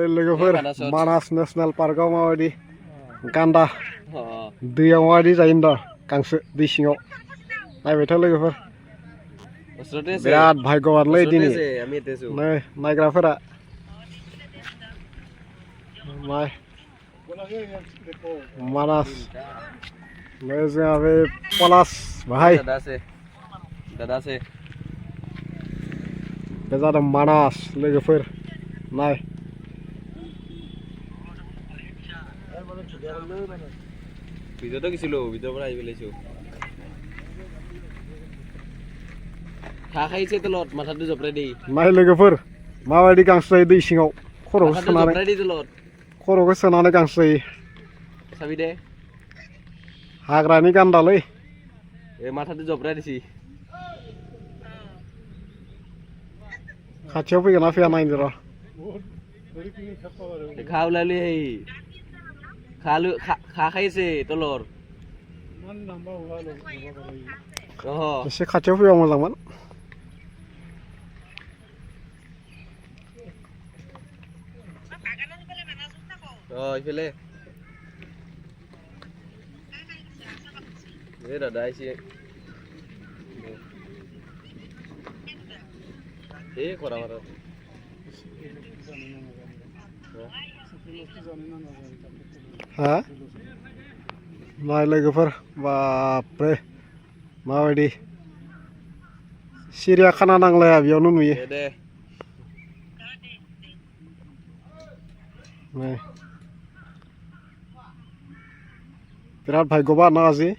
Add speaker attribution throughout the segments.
Speaker 1: लोगोफोर मानास नेशनेल पार्कआव माबायदि गान्दा दैयाव माबायदि जायो दा गांसो दै सिङाव नायबाय था लोगोफोर बिराद भाग्यवानलै दिनै नै नायग्राफोरा नाय मानास नै जोंहा बे पलास भाई बे जादों मानास लोगोफोर नाय
Speaker 2: ভিডিঅ'টো গেছিলো ভিডিঅ'ৰ পৰা আহি পেলাইছো খা খাইছে তলত মাথাটো জপৰাই দি
Speaker 1: नाय लोगोफोर माबायदि गांसो जायो दै सिङाव खर'खौ सोनानै
Speaker 2: জপৰাই দি তলত
Speaker 1: खर'खौ सोनानै गांसो जायो
Speaker 2: চাবি दे
Speaker 1: हाग्रानि गान्दालै
Speaker 2: এই মাথাটো জপৰাই দিছি
Speaker 1: खाथियाव फैगोन ना फैया नायनो र'
Speaker 2: খা ওলালি সেই খা খাইছে তলৰ
Speaker 1: एसे खाथियाव फैबा मोजांमोन
Speaker 2: ইফালে এই দাদা আহিছে এই কৰা মাৰা
Speaker 1: हा नाय लोगोफोर बापरे माबायदि सिरियाखाना नांलाया बेयावनो नुयो
Speaker 2: दे
Speaker 1: बिराद भाग्यवान ना आजि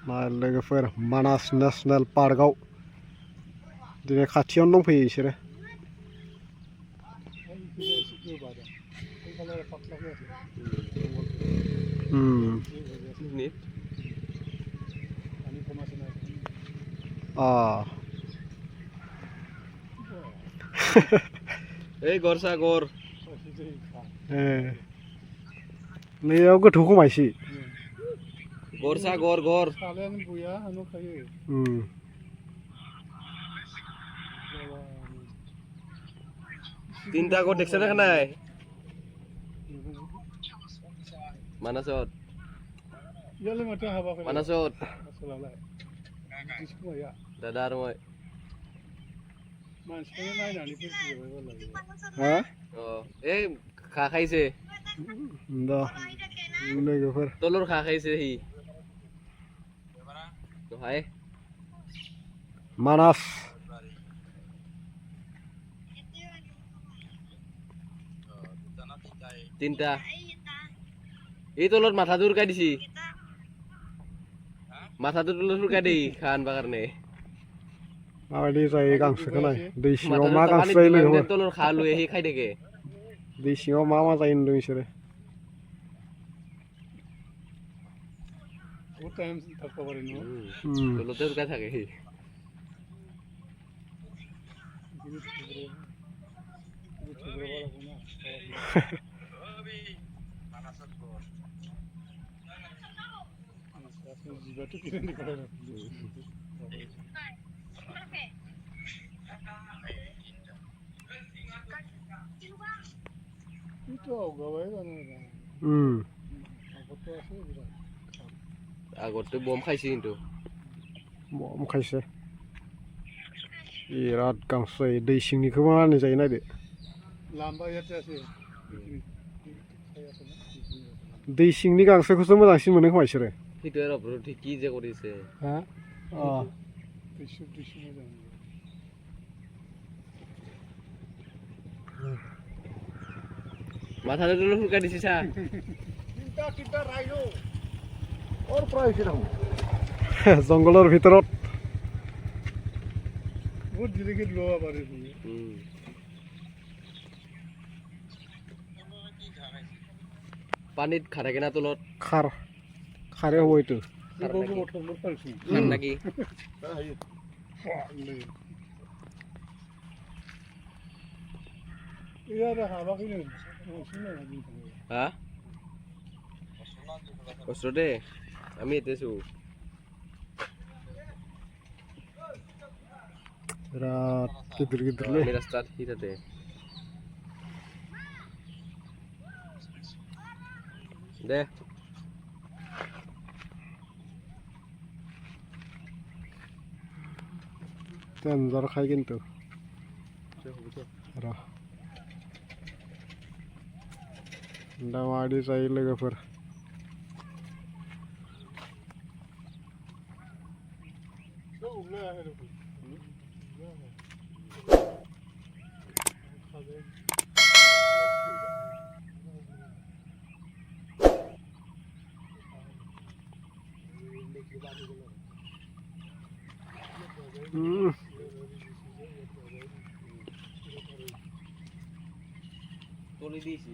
Speaker 1: नाय लोगोफोर मानास नेशनेल पार्कआव दिनै खाथियावनो दंफैयो बिसोरो
Speaker 2: এই গৰছা গৰ
Speaker 1: नैयाव गोथौ खमायसि
Speaker 2: गरसा गर गर তিনটা গর দেখছ না নাই মানাসত মানাসত দাদা আর মই এই খা খাইছে তলৰ খা খাইছে সি
Speaker 1: মানাস
Speaker 2: তিনটা এই তলত মাথাটো উৰকাই দিছি মাথাটো তলত উৰকাই দেই খান বা কাৰণে
Speaker 1: माबायदि जायो गांसोखौ नाय दै सिङाव मा गांसो जायो लोगोफोर
Speaker 2: तলৰ खा लुए हि खाइ देखे
Speaker 1: दै सिङाव मा मा जायो होनदों बिसोरो
Speaker 2: তলতে উৰকাই থাকে সি আগতে বম খাইছে কিন্তু
Speaker 1: बम खायसे बिराद गांसो जायो दै सिंनिखौबो मानि जायो नायदो दै सिंनि गांसोखौसो मोजांसिन मोनो खोमा बिसोरो
Speaker 2: সেইটো আৰু ঠিক কি যে কৰিছে
Speaker 1: हा
Speaker 2: মাথাটো তলত উৰকাই দিছি চা
Speaker 1: জংগলৰ ভিতৰত
Speaker 2: পানীত খা থাকে না তলত
Speaker 1: খাৰ খাৰে হ'ব এইটো
Speaker 2: খাৰ নাকি হা ওচৰতে আমি এতেছো
Speaker 1: बिराद गिदिर गिदिरलै
Speaker 2: मेरा स्टार्ट ही थाते दे
Speaker 1: डेन्जार खाय किन्तु र' दा माबायदि जायो लोगोफोर
Speaker 2: তোলি দিয়েছি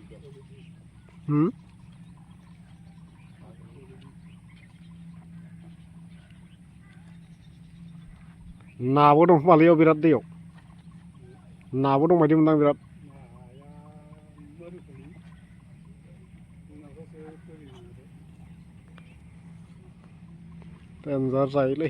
Speaker 1: नाबो दं मालैयाव बिराद दैयाव नाबो दं बायदि मोनदां बिराद डेन्जार जायोलै